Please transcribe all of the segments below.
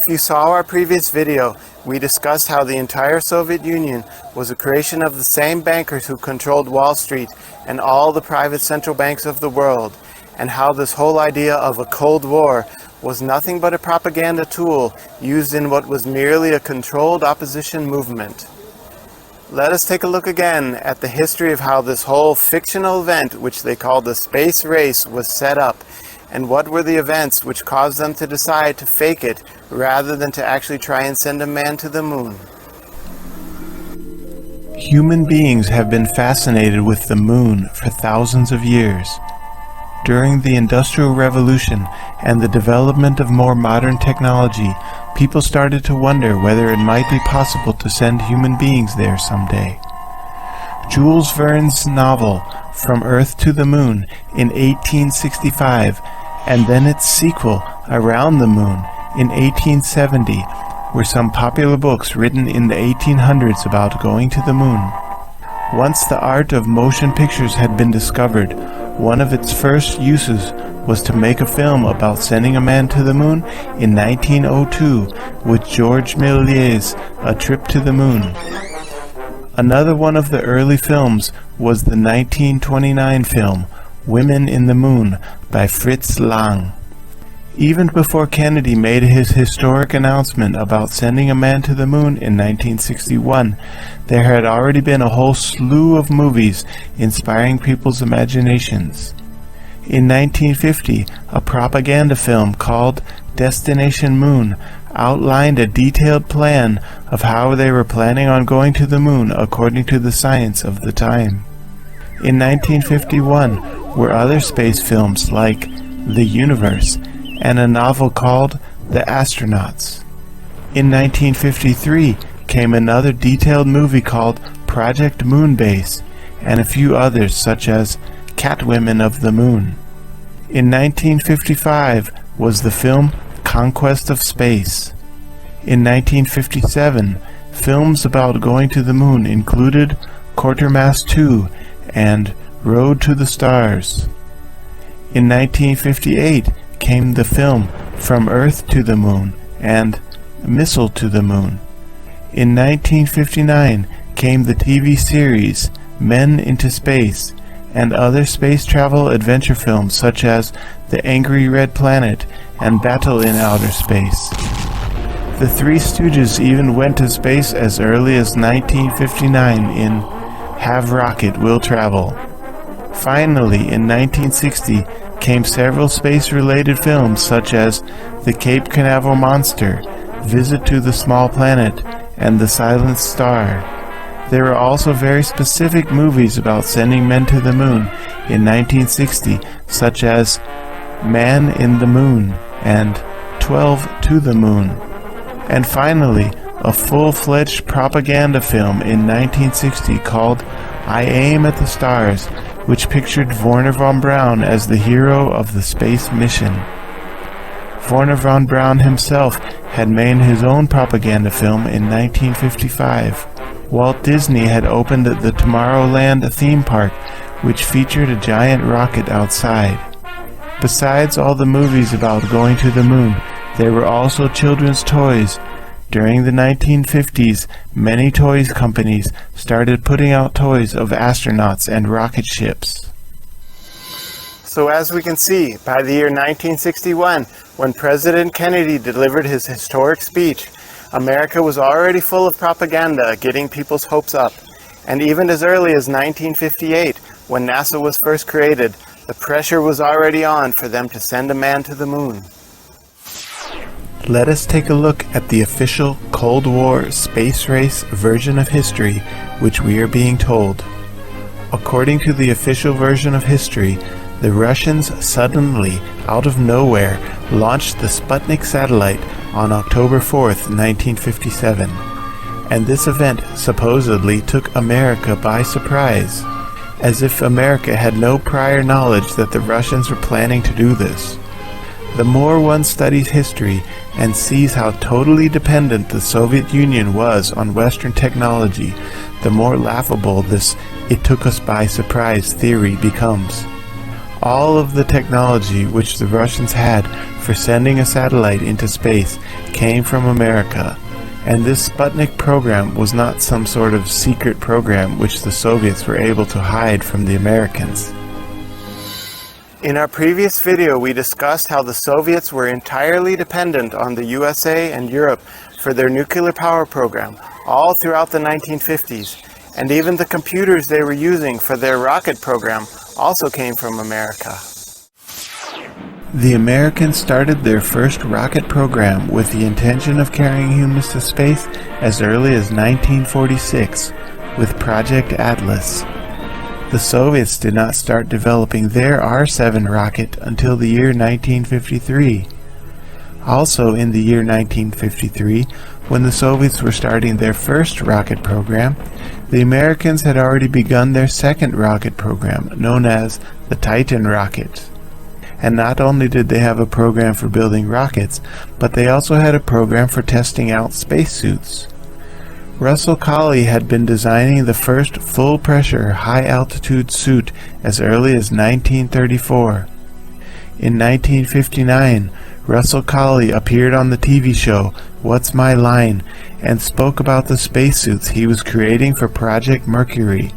If you saw our previous video, we discussed how the entire Soviet Union was a creation of the same bankers who controlled Wall Street and all the private central banks of the world, and how this whole idea of a Cold War was nothing but a propaganda tool used in what was merely a controlled opposition movement. Let us take a look again at the history of how this whole fictional event, which they called the space race, was set up, and what were the events which caused them to decide to fake it rather than to actually try and send a man to the moon. Human beings have been fascinated with the moon for thousands of years. During the Industrial Revolution and the development of more modern technology, people started to wonder whether it might be possible to send human beings there someday. Jules Verne's novel From Earth to the Moon in 1865, and then its sequel Around the Moon in 1870, were some popular books written in the 1800s about going to the moon. Once the art of motion pictures had been discovered, one of its first uses was to make a film about sending a man to the moon in 1902 with Georges Méliès' A Trip to the Moon. Another one of the early films was the 1929 film Women in the Moon by Fritz Lang. Even before Kennedy made his historic announcement about sending a man to the moon in 1961, there had already been a whole slew of movies inspiring people's imaginations. In 1950, a propaganda film called Destination Moon outlined a detailed plan of how they were planning on going to the moon according to the science of the time. In 1951 were other space films like The Universe and a novel called The Astronauts. In 1953 came another detailed movie called Project Moonbase, and a few others such as Catwomen of the Moon. In 1955 was the film Conquest of Space. In 1957, films about going to the moon included Quatermass 2 and Road to the Stars. In 1958 came the film From Earth to the Moon and Missile to the Moon. In 1959 came the TV series Men into Space and other space travel adventure films such as The Angry Red Planet and Battle in Outer Space. The Three Stooges even went to space as early as 1959 in Have Rocket, Will Travel. Finally, in 1960, came several space-related films such as The Cape Canaveral Monster, Visit to the Small Planet, and The Silent Star. There were also very specific movies about sending men to the moon in 1960, such as Man in the Moon and 12 to the Moon. And finally, a full-fledged propaganda film in 1960 called I Aim at the Stars, which pictured Wernher von Braun as the hero of the space mission. Wernher von Braun himself had made his own propaganda film in 1955. Walt Disney had opened the Tomorrowland theme park, which featured a giant rocket outside. Besides all the movies about going to the moon, there were also children's toys. During the 1950s, many toys companies started putting out toys of astronauts and rocket ships. So as we can see, by the year 1961, when President Kennedy delivered his historic speech, America was already full of propaganda, getting people's hopes up. And even as early as 1958, when NASA was first created, the pressure was already on for them to send a man to the moon. Let us take a look at the official Cold War space race version of history which we are being told. According to the official version of history, the Russians suddenly, out of nowhere, launched the Sputnik satellite on October 4th, 1957. And this event supposedly took America by surprise, as if America had no prior knowledge that the Russians were planning to do this. The more one studies history and sees how totally dependent the Soviet Union was on Western technology, the more laughable this "it took us by surprise" theory becomes. All of the technology which the Russians had for sending a satellite into space came from America, and this Sputnik program was not some sort of secret program which the Soviets were able to hide from the Americans. In our previous video, we discussed how the Soviets were entirely dependent on the USA and Europe for their nuclear power program all throughout the 1950s, and even the computers they were using for their rocket program also came from America. The Americans started their first rocket program with the intention of carrying humans to space as early as 1946 with Project Atlas. The Soviets did not start developing their R-7 rocket until the year 1953. Also in the year 1953, when the Soviets were starting their first rocket program, the Americans had already begun their second rocket program, known as the Titan rocket. And not only did they have a program for building rockets, but they also had a program for testing out spacesuits. Russell Colley had been designing the first full-pressure, high-altitude suit as early as 1934. In 1959, Russell Colley appeared on the TV show What's My Line and spoke about the spacesuits he was creating for Project Mercury.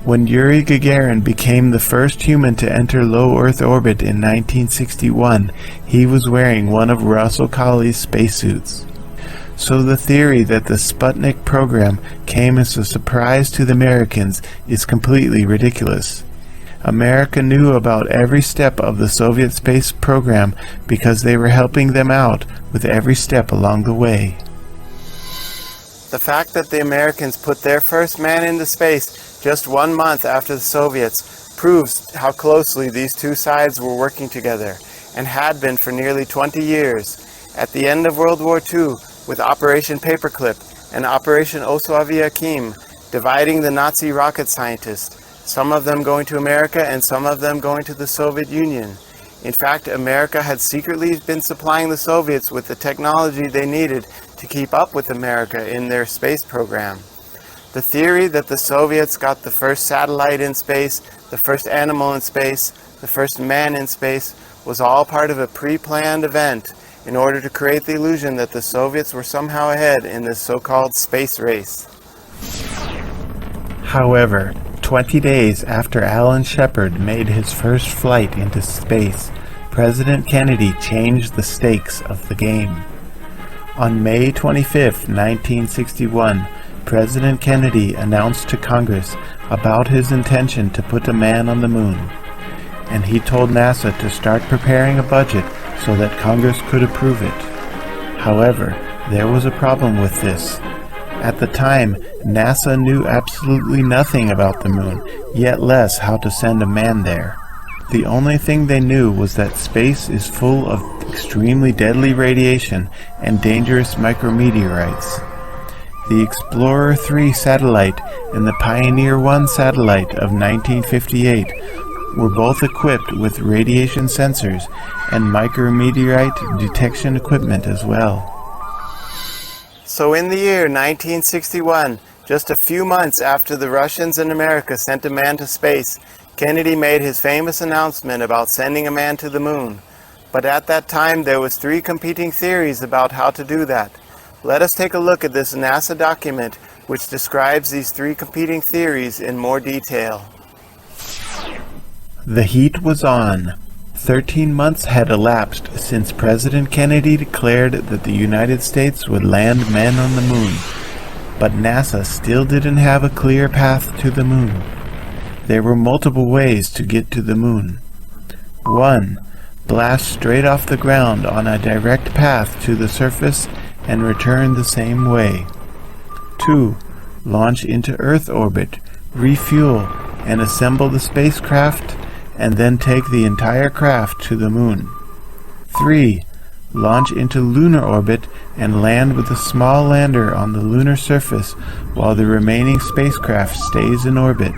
When Yuri Gagarin became the first human to enter low Earth orbit in 1961, he was wearing one of Russell Colley's spacesuits. So the theory that the Sputnik program came as a surprise to the Americans is completely ridiculous. America knew about every step of the Soviet space program because they were helping them out with every step along the way. The fact that the Americans put their first man into space just 1 month after the Soviets proves how closely these two sides were working together, and had been for nearly 20 years. At the end of World War II, with Operation Paperclip and Operation Rasaviharii dividing the Nazi rocket scientists, some of them going to America and some of them going to the Soviet Union. In fact, America had secretly been supplying the Soviets with the technology they needed to keep up with America in their space program. The theory that the Soviets got the first satellite in space, the first animal in space, the first man in space, was all part of a pre-planned event in order to create the illusion that the Soviets were somehow ahead in this so-called space race. However, 20 days after Alan Shepard made his first flight into space, President Kennedy changed the stakes of the game. On May 25, 1961, President Kennedy announced to Congress about his intention to put a man on the moon, and he told NASA to start preparing a budget so that Congress could approve it. However, there was a problem with this. At the time, NASA knew absolutely nothing about the moon, yet less how to send a man there. The only thing they knew was that space is full of extremely deadly radiation and dangerous micrometeorites. The Explorer 3 satellite and the Pioneer 1 satellite of 1958 were both equipped with radiation sensors and micrometeorite detection equipment as well. So in the year 1961, just a few months after the Russians and America sent a man to space, Kennedy made his famous announcement about sending a man to the moon. But at that time there was 3 competing theories about how to do that. Let us take a look at this NASA document which describes these 3 competing theories in more detail. The heat was on. 13 months had elapsed since President Kennedy declared that the United States would land men on the moon, but NASA still didn't have a clear path to the moon. There were multiple ways to get to the moon. 1. Blast straight off the ground on a direct path to the surface and return the same way. 2. Launch into Earth orbit, refuel, and assemble the spacecraft, and then take the entire craft to the moon. 3. Launch into lunar orbit and land with a small lander on the lunar surface while the remaining spacecraft stays in orbit.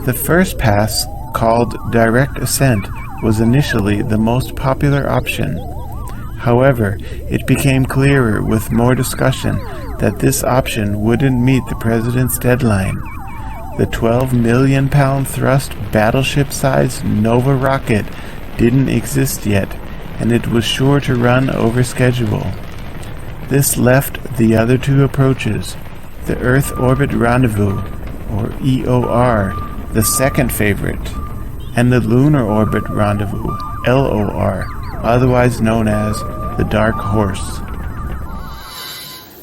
The first pass, called direct ascent, was initially the most popular option. However, it became clearer with more discussion that this option wouldn't meet the president's deadline. the 12 million pound thrust battleship-sized Nova rocket didn't exist yet, and it was sure to run over schedule. This left the other two approaches, the Earth Orbit Rendezvous, or EOR, the second favorite, and the Lunar Orbit Rendezvous, LOR, otherwise known as the Dark Horse.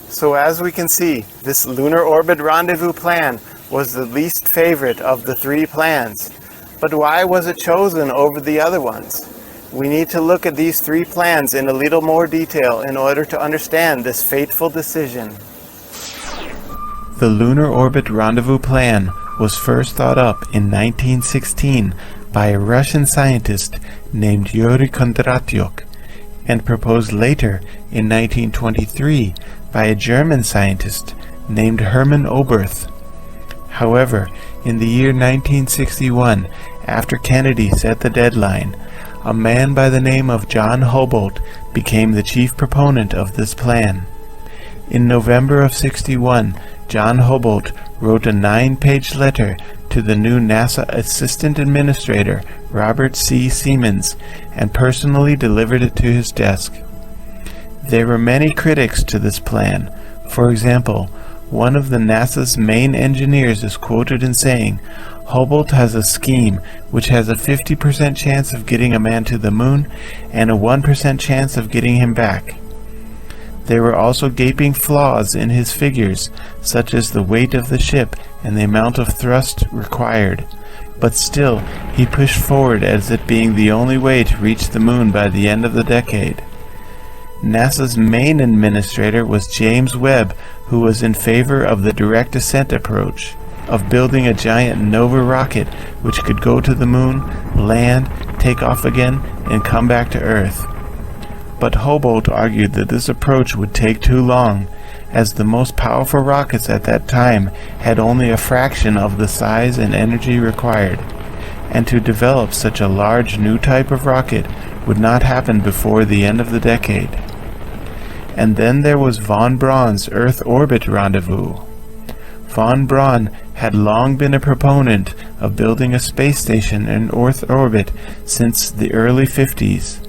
So as we can see, this Lunar Orbit Rendezvous plan was the least favorite of the three plans. But why was it chosen over the other ones? We need to look at these three plans in a little more detail in order to understand this fateful decision. The Lunar Orbit Rendezvous plan was first thought up in 1916 by a Russian scientist named Yuri Kondratyuk, and proposed later in 1923 by a German scientist named Hermann Oberth. However, in the year 1961, after Kennedy set the deadline, a man by the name of John Houbolt became the chief proponent of this plan. In November of '61, John Houbolt wrote a 9-page letter to the new NASA Assistant Administrator Robert C. Siemens and personally delivered it to his desk. There were many critics to this plan. For example, one of the NASA's main engineers is quoted in saying, "Houbolt has a scheme which has a 50% chance of getting a man to the moon and a 1% chance of getting him back." There were also gaping flaws in his figures, such as the weight of the ship and the amount of thrust required. But still, he pushed forward as it being the only way to reach the moon by the end of the decade. NASA's main administrator was James Webb, who was in favor of the direct ascent approach, of building a giant Nova rocket which could go to the moon, land, take off again, and come back to Earth. But Houbolt argued that this approach would take too long, as the most powerful rockets at that time had only a fraction of the size and energy required, and to develop such a large new type of rocket would not happen before the end of the decade. And then there was von Braun's Earth Orbit Rendezvous. Von Braun had long been a proponent of building a space station in Earth orbit since the early 50s.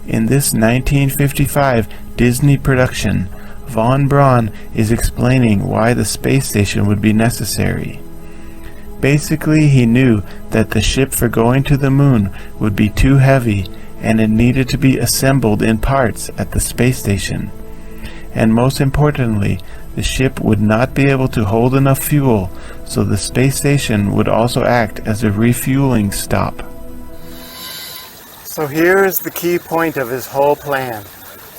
In this 1955 Disney production, von Braun is explaining why the space station would be necessary. Basically, he knew that the ship for going to the moon would be too heavy and it needed to be assembled in parts at the space station. And most importantly, the ship would not be able to hold enough fuel, so the space station would also act as a refueling stop. So here is the key point of his whole plan.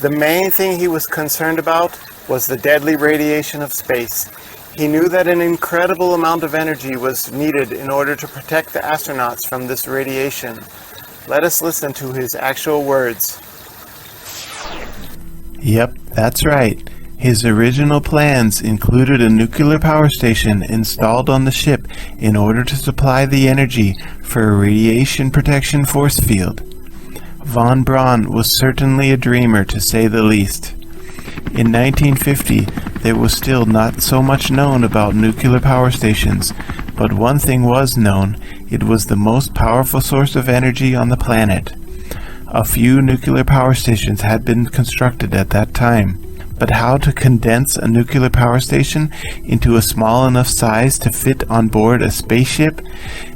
The main thing he was concerned about was the deadly radiation of space. He knew that an incredible amount of energy was needed in order to protect the astronauts from this radiation. Let us listen to his actual words. Yep, that's right. His original plans included a nuclear power station installed on the ship in order to supply the energy for a radiation protection force field. Von Braun was certainly a dreamer, to say the least. In 1950, there was still not so much known about nuclear power stations, but one thing was known: it was the most powerful source of energy on the planet. A few nuclear power stations had been constructed at that time, but how to condense a nuclear power station into a small enough size to fit on board a spaceship,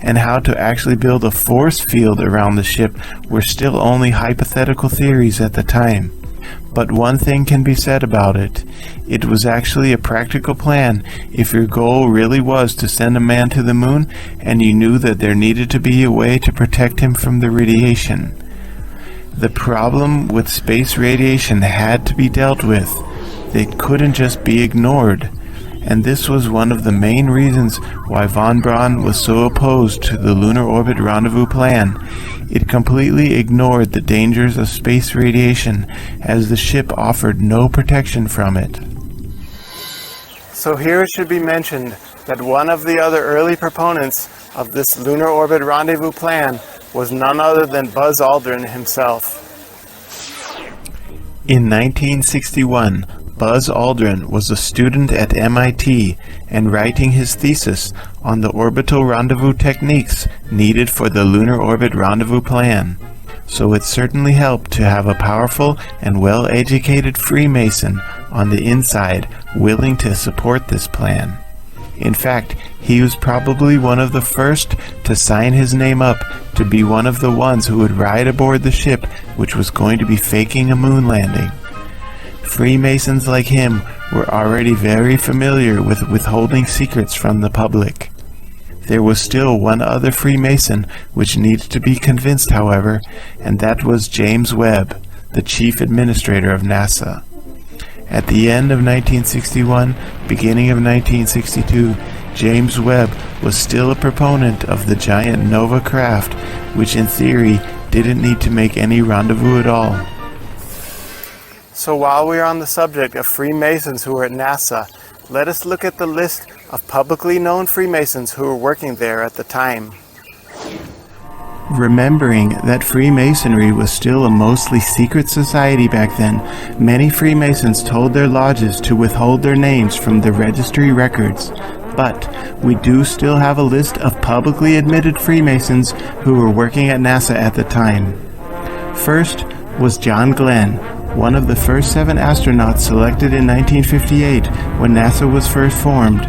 and how to actually build a force field around the ship were still only hypothetical theories at the time. But one thing can be said about it: it was actually a practical plan if your goal really was to send a man to the moon and you knew that there needed to be a way to protect him from the radiation. The problem with space radiation had to be dealt with. It couldn't just be ignored, and this was one of the main reasons why von Braun was so opposed to the Lunar Orbit Rendezvous plan. It completely ignored the dangers of space radiation, as the ship offered no protection from it. So here it should be mentioned that one of the other early proponents of this Lunar Orbit Rendezvous plan was none other than Buzz Aldrin himself. In 1961, Buzz Aldrin was a student at MIT and writing his thesis on the orbital rendezvous techniques needed for the lunar orbit rendezvous plan. So it certainly helped to have a powerful and well-educated Freemason on the inside willing to support this plan. In fact, he was probably one of the first to sign his name up to be one of the ones who would ride aboard the ship which was going to be faking a moon landing. Freemasons like him were already very familiar with withholding secrets from the public. There was still one other Freemason which needed to be convinced, however, and that was James Webb, the chief administrator of NASA. At the end of 1961, beginning of 1962, James Webb was still a proponent of the giant Nova craft, which in theory didn't need to make any rendezvous at all. So while we are on the subject of Freemasons who were at NASA, let us look at the list of publicly known Freemasons who were working there at the time. Remembering that Freemasonry was still a mostly secret society back then, many Freemasons told their lodges to withhold their names from the registry records. But we do still have a list of publicly admitted Freemasons who were working at NASA at the time. First was John Glenn, one of the first 7 astronauts selected in 1958 when NASA was first formed.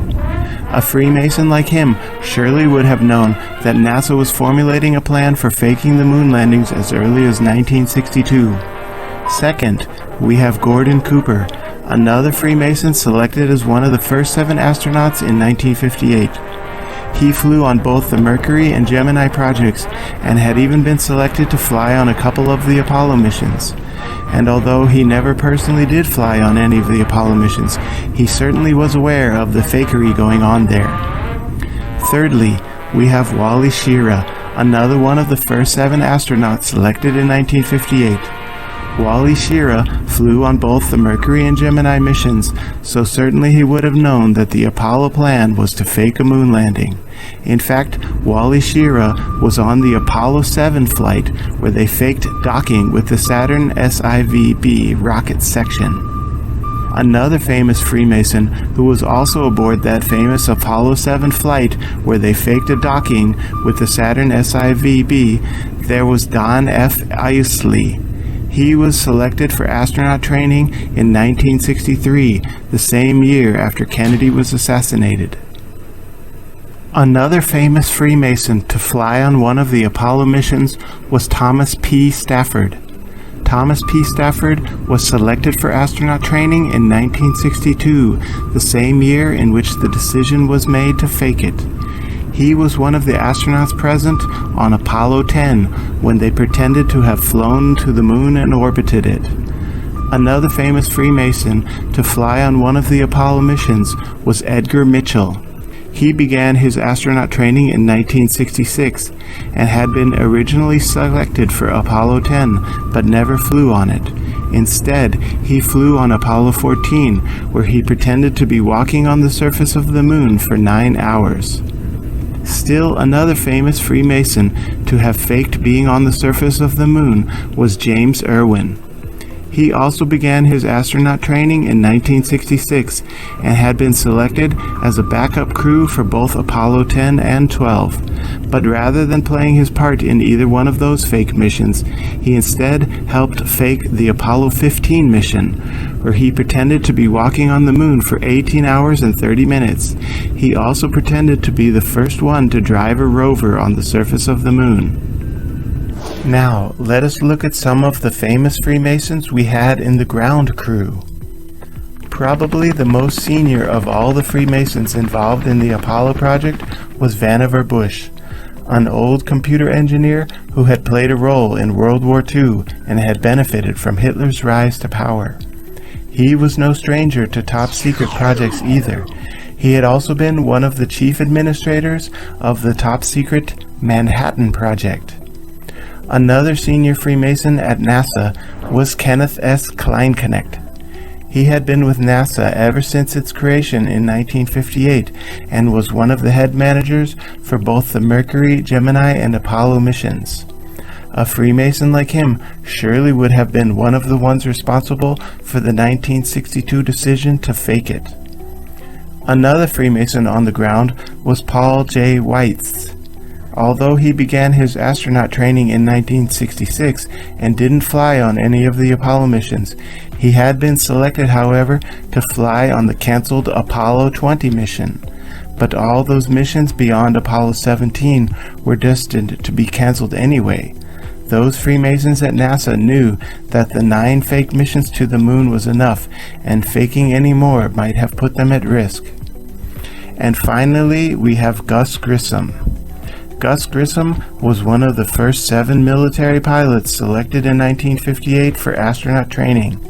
A Freemason like him surely would have known that NASA was formulating a plan for faking the moon landings as early as 1962. Second, we have Gordon Cooper, another Freemason selected as one of the first 7 astronauts in 1958. He flew on both the Mercury and Gemini projects and had even been selected to fly on a couple of the Apollo missions. And although he never personally did fly on any of the Apollo missions, he certainly was aware of the fakery going on there. Thirdly, we have Wally Schirra, another one of the first 7 astronauts selected in 1958. Wally Schirra flew on both the Mercury and Gemini missions, so certainly he would have known that the Apollo plan was to fake a moon landing. In fact, Wally Schirra was on the Apollo 7 flight where they faked docking with the Saturn SIVB rocket section. Another famous Freemason who was also aboard that famous Apollo 7 flight where they faked a docking with the Saturn SIVB, there was Don F. Isley. He was selected for astronaut training in 1963, the same year after Kennedy was assassinated. Another famous Freemason to fly on one of the Apollo missions was Thomas P. Stafford. Thomas P. Stafford was selected for astronaut training in 1962, the same year in which the decision was made to fake it. He was one of the astronauts present on Apollo 10 when they pretended to have flown to the moon and orbited it. Another famous Freemason to fly on one of the Apollo missions was Edgar Mitchell. He began his astronaut training in 1966 and had been originally selected for Apollo 10 but never flew on it. Instead, he flew on Apollo 14 where he pretended to be walking on the surface of the moon for 9 hours. Still another famous Freemason to have faked being on the surface of the moon was James Irwin. He also began his astronaut training in 1966 and had been selected as a backup crew for both Apollo 10 and 12. But rather than playing his part in either one of those fake missions, he instead helped fake the Apollo 15 mission, where he pretended to be walking on the moon for 18 hours and 30 minutes. He also pretended to be the first one to drive a rover on the surface of the moon. Now, let us look at some of the famous Freemasons we had in the ground crew. Probably the most senior of all the Freemasons involved in the Apollo project was Vannevar Bush, an old computer engineer who had played a role in World War II and had benefited from Hitler's rise to power. He was no stranger to top-secret projects either. He had also been one of the chief administrators of the top-secret Manhattan Project. Another senior Freemason at NASA was Kenneth S. Kleinknecht. He had been with NASA ever since its creation in 1958 and was one of the head managers for both the Mercury, Gemini, and Apollo missions. A Freemason like him surely would have been one of the ones responsible for the 1962 decision to fake it. Another Freemason on the ground was Paul J. Weitz. Although he began his astronaut training in 1966 and didn't fly on any of the Apollo missions, he had been selected, however, to fly on the canceled Apollo 20 mission. But all those missions beyond Apollo 17 were destined to be canceled anyway. Those Freemasons at NASA knew that the 9 fake missions to the moon was enough, and faking any more might have put them at risk. And finally, we have Gus Grissom. Gus Grissom was one of the first 7 military pilots selected in 1958 for astronaut training.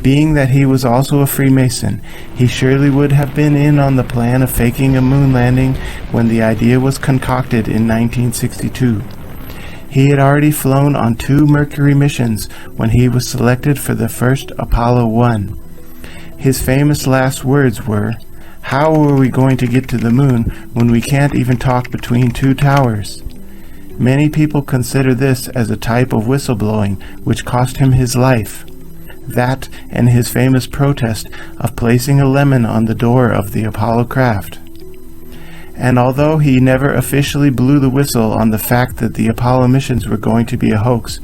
Being that he was also a Freemason, he surely would have been in on the plan of faking a moon landing when the idea was concocted in 1962. He had already flown on 2 Mercury missions when he was selected for the first Apollo 1. His famous last words were, "How are we going to get to the moon when we can't even talk between 2 towers?" Many people consider this as a type of whistleblowing which cost him his life. That and his famous protest of placing a lemon on the door of the Apollo craft. And although he never officially blew the whistle on the fact that the Apollo missions were going to be a hoax,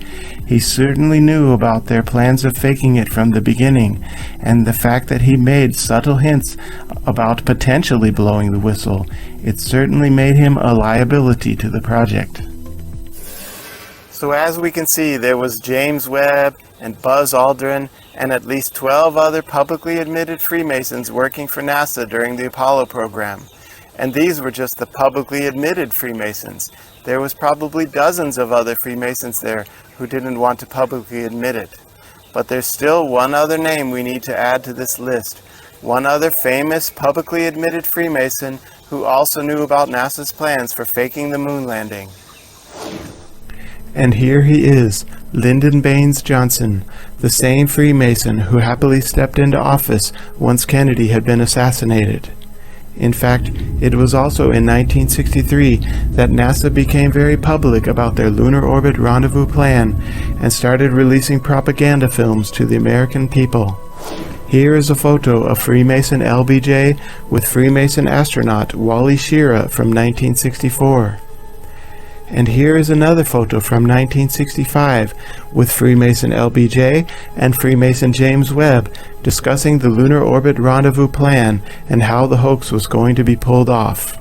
he certainly knew about their plans of faking it from the beginning, and the fact that he made subtle hints about potentially blowing the whistle, it certainly made him a liability to the project. So as we can see, there was James Webb and Buzz Aldrin and at least 12 other publicly admitted Freemasons working for NASA during the Apollo program. And these were just the publicly admitted Freemasons. There was probably dozens of other Freemasons there who didn't want to publicly admit it. But there's still one other name we need to add to this list. One other famous publicly admitted Freemason who also knew about NASA's plans for faking the moon landing. And here he is, Lyndon Baines Johnson, the same Freemason who happily stepped into office once Kennedy had been assassinated. In fact, it was also in 1963 that NASA became very public about their lunar orbit rendezvous plan and started releasing propaganda films to the American people. Here is a photo of Freemason LBJ with Freemason astronaut Wally Schirra from 1964. And here is another photo from 1965 with Freemason LBJ and Freemason James Webb discussing the lunar orbit rendezvous plan and how the hoax was going to be pulled off.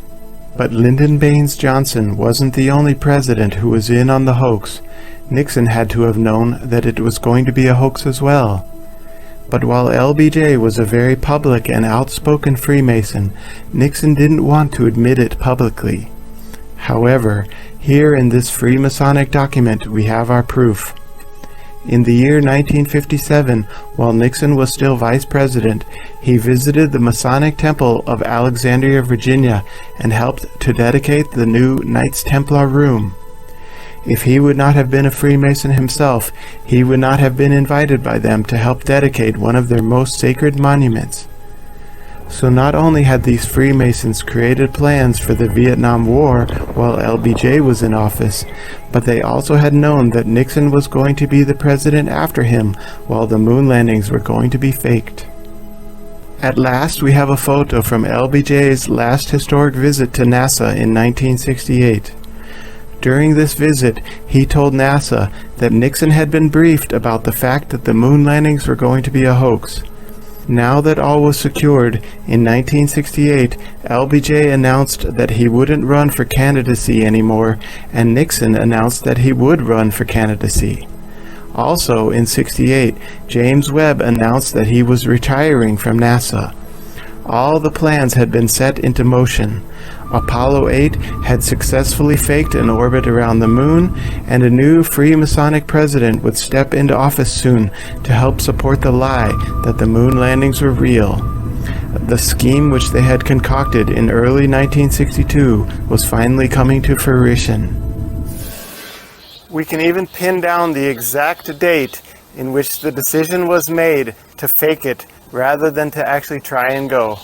But Lyndon Baines Johnson wasn't the only president who was in on the hoax. Nixon had to have known that it was going to be a hoax as well. But while LBJ was a very public and outspoken Freemason, Nixon didn't want to admit it publicly. However, here in this Freemasonic document we have our proof. In the year 1957, while Nixon was still Vice President, he visited the Masonic Temple of Alexandria, Virginia, and helped to dedicate the new Knights Templar room. If he would not have been a Freemason himself, he would not have been invited by them to help dedicate one of their most sacred monuments. So not only had these Freemasons created plans for the Vietnam War while LBJ was in office, but they also had known that Nixon was going to be the president after him while the moon landings were going to be faked. At last we have a photo from LBJ's last historic visit to NASA in 1968. During this visit, he told NASA that Nixon had been briefed about the fact that the moon landings were going to be a hoax. Now that all was secured, in 1968, LBJ announced that he wouldn't run for candidacy anymore, and Nixon announced that he would run for candidacy. Also, in '68, James Webb announced that he was retiring from NASA. All the plans had been set into motion. Apollo 8 had successfully faked an orbit around the moon, and a new Freemasonic president would step into office soon to help support the lie that the moon landings were real. The scheme which they had concocted in early 1962 was finally coming to fruition. We can even pin down the exact date in which the decision was made to fake it rather than to actually try and go.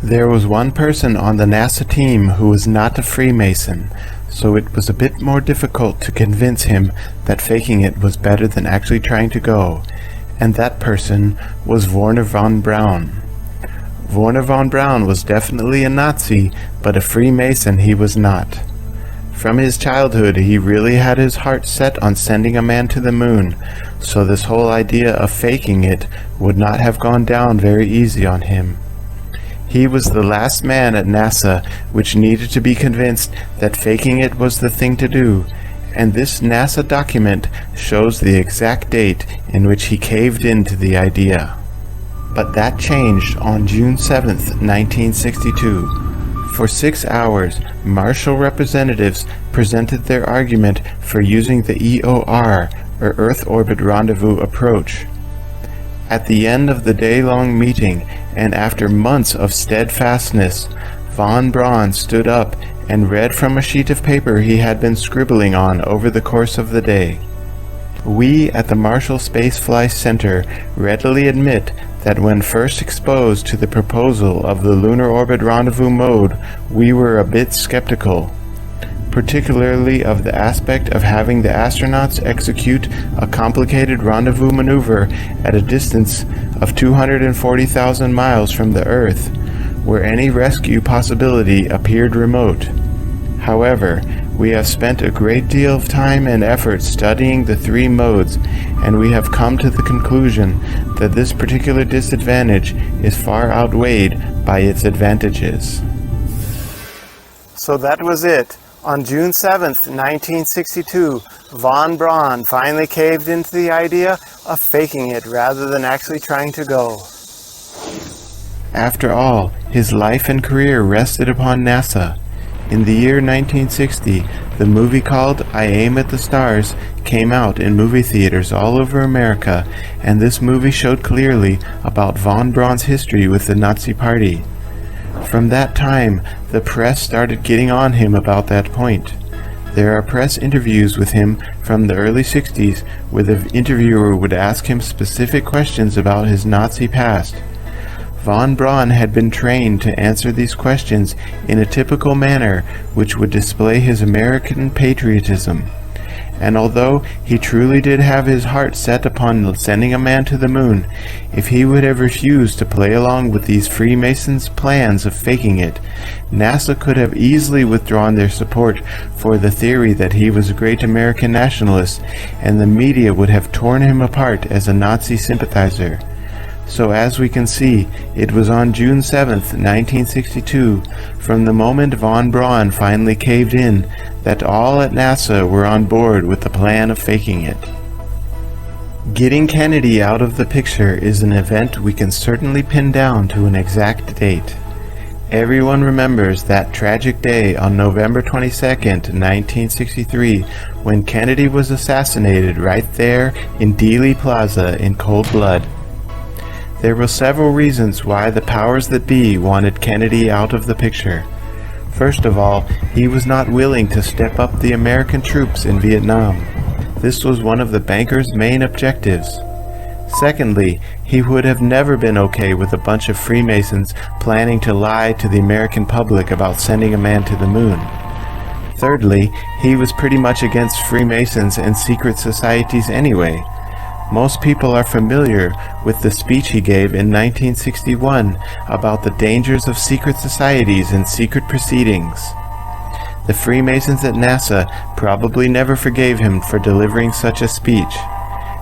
There was one person on the NASA team who was not a Freemason, so it was a bit more difficult to convince him that faking it was better than actually trying to go, and that person was Werner von Braun. Werner von Braun was definitely a Nazi, but a Freemason he was not. From his childhood, he really had his heart set on sending a man to the moon, so this whole idea of faking it would not have gone down very easy on him. He was the last man at NASA which needed to be convinced that faking it was the thing to do, and this NASA document shows the exact date in which he caved into the idea. But that changed on June 7th, 1962. For 6 hours, Marshall representatives presented their argument for using the EOR, or Earth Orbit Rendezvous approach. At the end of the day-long meeting, and after months of steadfastness, von Braun stood up and read from a sheet of paper he had been scribbling on over the course of the day. We at the Marshall Space Flight Center readily admit that when first exposed to the proposal of the lunar orbit rendezvous mode, we were a bit skeptical, particularly of the aspect of having the astronauts execute a complicated rendezvous maneuver at a distance of 240,000 miles from the Earth, where any rescue possibility appeared remote. However, we have spent a great deal of time and effort studying the three modes, and we have come to the conclusion that this particular disadvantage is far outweighed by its advantages. So that was it. On June 7th, 1962, von Braun finally caved into the idea of faking it rather than actually trying to go. After all, his life and career rested upon NASA. In the year 1960, the movie called I Aim at the Stars came out in movie theaters all over America, and this movie showed clearly about von Braun's history with the Nazi Party. From that time, the press started getting on him about that point. There are press interviews with him from the early 60s where the interviewer would ask him specific questions about his Nazi past. Von Braun had been trained to answer these questions in a typical manner which would display his American patriotism. And although he truly did have his heart set upon sending a man to the moon, if he would have refused to play along with these Freemasons' plans of faking it, NASA could have easily withdrawn their support for the theory that he was a great American nationalist, and the media would have torn him apart as a Nazi sympathizer. So as we can see, it was on June 7th, 1962, from the moment von Braun finally caved in, that all at NASA were on board with the plan of faking it. Getting Kennedy out of the picture is an event we can certainly pin down to an exact date. Everyone remembers that tragic day on November 22nd, 1963, when Kennedy was assassinated right there in Dealey Plaza in cold blood. There were several reasons why the powers that be wanted Kennedy out of the picture. First of all, he was not willing to step up the American troops in Vietnam. This was one of the bankers' main objectives. Secondly, he would have never been okay with a bunch of Freemasons planning to lie to the American public about sending a man to the moon. Thirdly, he was pretty much against Freemasons and secret societies anyway. Most people are familiar with the speech he gave in 1961 about the dangers of secret societies and secret proceedings. The Freemasons at NASA probably never forgave him for delivering such a speech.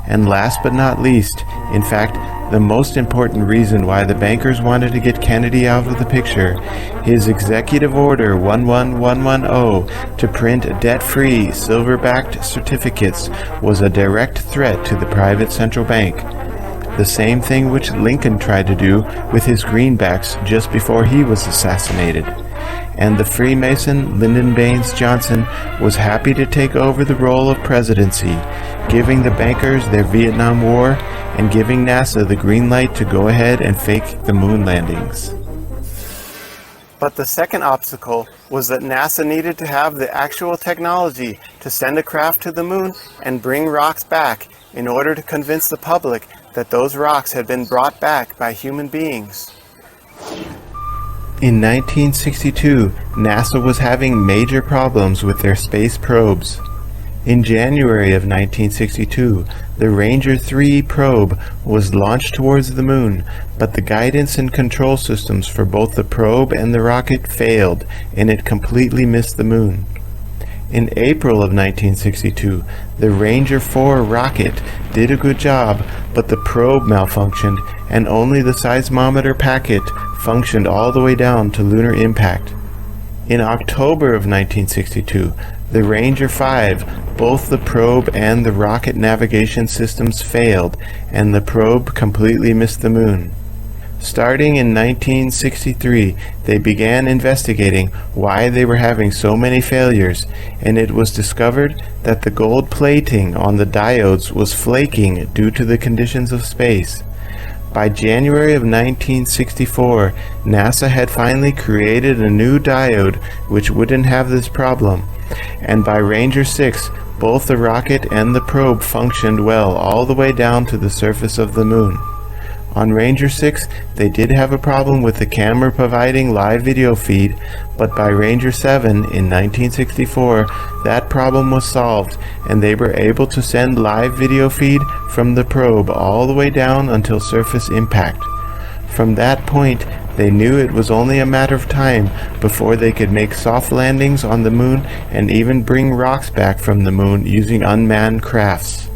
And last but not least, in fact, the most important reason why the bankers wanted to get Kennedy out of the picture, his Executive Order 11110 to print debt-free, silver-backed certificates was a direct threat to the private central bank. The same thing which Lincoln tried to do with his greenbacks just before he was assassinated. And the Freemason Lyndon Baines Johnson was happy to take over the role of presidency, giving the bankers their Vietnam War and giving NASA the green light to go ahead and fake the moon landings. But the second obstacle was that NASA needed to have the actual technology to send a craft to the moon and bring rocks back in order to convince the public that those rocks had been brought back by human beings. In 1962, NASA was having major problems with their space probes. In January of 1962, the Ranger 3 probe was launched towards the moon, but the guidance and control systems for both the probe and the rocket failed, and it completely missed the moon. In April of 1962, the Ranger 4 rocket did a good job, but the probe malfunctioned, and only the seismometer packet functioned all the way down to lunar impact. In October of 1962, the Ranger 5, both the probe and the rocket navigation systems failed, and the probe completely missed the moon. Starting in 1963, they began investigating why they were having so many failures, and it was discovered that the gold plating on the diodes was flaking due to the conditions of space. By January of 1964, NASA had finally created a new diode which wouldn't have this problem, and by Ranger 6, both the rocket and the probe functioned well all the way down to the surface of the moon. On Ranger 6, they did have a problem with the camera providing live video feed, but by Ranger 7 in 1964, that problem was solved, and they were able to send live video feed from the probe all the way down until surface impact. From that point, they knew it was only a matter of time before they could make soft landings on the moon and even bring rocks back from the moon using unmanned crafts.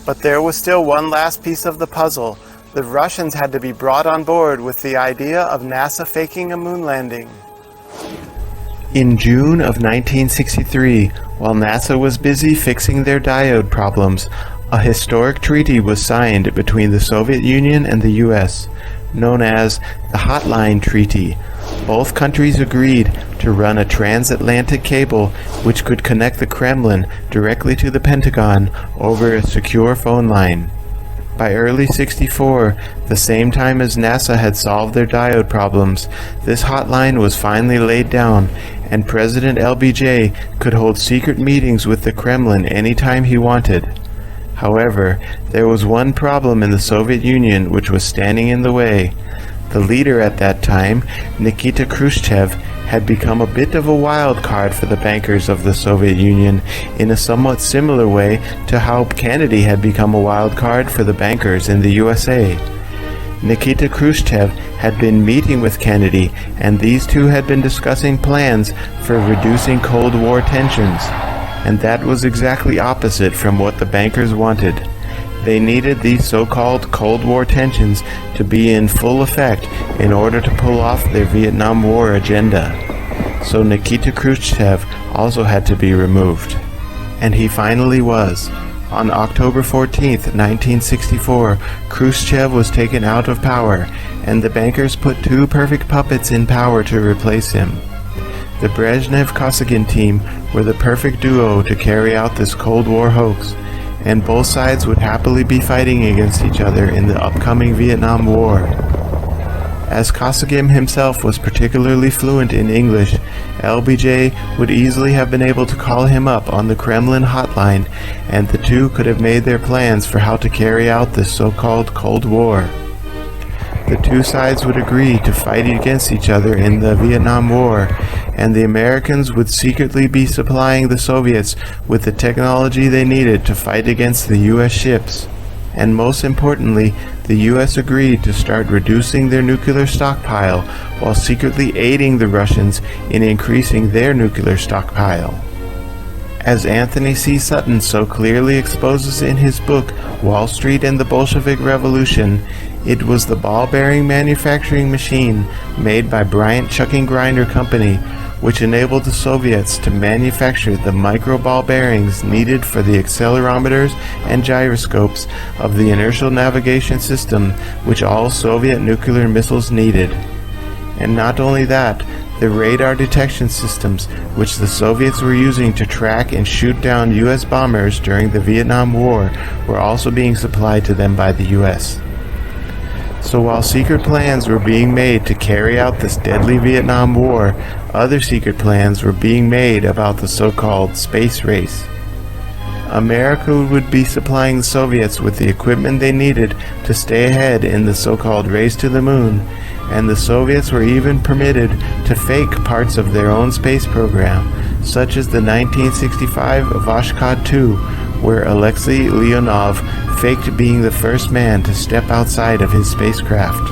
But there was still one last piece of the puzzle. The Russians had to be brought on board with the idea of NASA faking a moon landing. In June of 1963, while NASA was busy fixing their diode problems, a historic treaty was signed between the Soviet Union and the US, known as the Hotline Treaty. Both countries agreed to run a transatlantic cable which could connect the Kremlin directly to the Pentagon over a secure phone line. By early '64, the same time as NASA had solved their diode problems, this hotline was finally laid down, and President LBJ could hold secret meetings with the Kremlin anytime he wanted. However, there was one problem in the Soviet Union which was standing in the way. The leader at that time, Nikita Khrushchev, had become a bit of a wild card for the bankers of the Soviet Union in a somewhat similar way to how Kennedy had become a wild card for the bankers in the USA. Nikita Khrushchev had been meeting with Kennedy, and these two had been discussing plans for reducing Cold War tensions, and that was exactly opposite from what the bankers wanted. They needed these so-called Cold War tensions to be in full effect in order to pull off their Vietnam War agenda. So Nikita Khrushchev also had to be removed. And he finally was. On October 14, 1964, Khrushchev was taken out of power, and the bankers put two perfect puppets in power to replace him. The Brezhnev-Kosygin team were the perfect duo to carry out this Cold War hoax, and both sides would happily be fighting against each other in the upcoming Vietnam War. As Kosygin himself was particularly fluent in English, LBJ would easily have been able to call him up on the Kremlin hotline, and the two could have made their plans for how to carry out this so-called Cold War. The two sides would agree to fight against each other in the Vietnam War, and the Americans would secretly be supplying the Soviets with the technology they needed to fight against the US ships. And most importantly, the US agreed to start reducing their nuclear stockpile while secretly aiding the Russians in increasing their nuclear stockpile. As Anthony C. Sutton so clearly exposes in his book Wall Street and the Bolshevik Revolution, it was the ball-bearing manufacturing machine made by Bryant Chucking Grinder Company which enabled the Soviets to manufacture the micro-ball bearings needed for the accelerometers and gyroscopes of the inertial navigation system which all Soviet nuclear missiles needed. And not only that, the radar detection systems which the Soviets were using to track and shoot down US bombers during the Vietnam War were also being supplied to them by the US. So while secret plans were being made to carry out this deadly Vietnam War, other secret plans were being made about the so-called space race. America would be supplying the Soviets with the equipment they needed to stay ahead in the so-called race to the moon, and the Soviets were even permitted to fake parts of their own space program, such as the 1965 Voskhod 2, where Alexei Leonov faked being the first man to step outside of his spacecraft.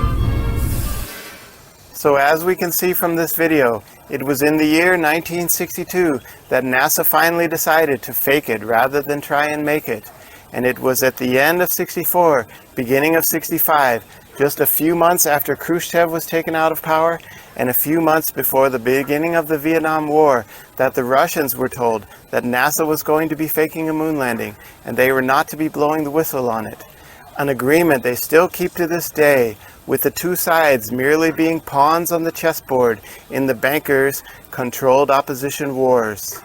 So as we can see from this video, it was in the year 1962 that NASA finally decided to fake it rather than try and make it. And it was at the end of 64, beginning of 65, just a few months after Khrushchev was taken out of power, and a few months before the beginning of the Vietnam War, that the Russians were told that NASA was going to be faking a moon landing, and they were not to be blowing the whistle on it. An agreement they still keep to this day, with the two sides merely being pawns on the chessboard in the bankers' controlled opposition wars.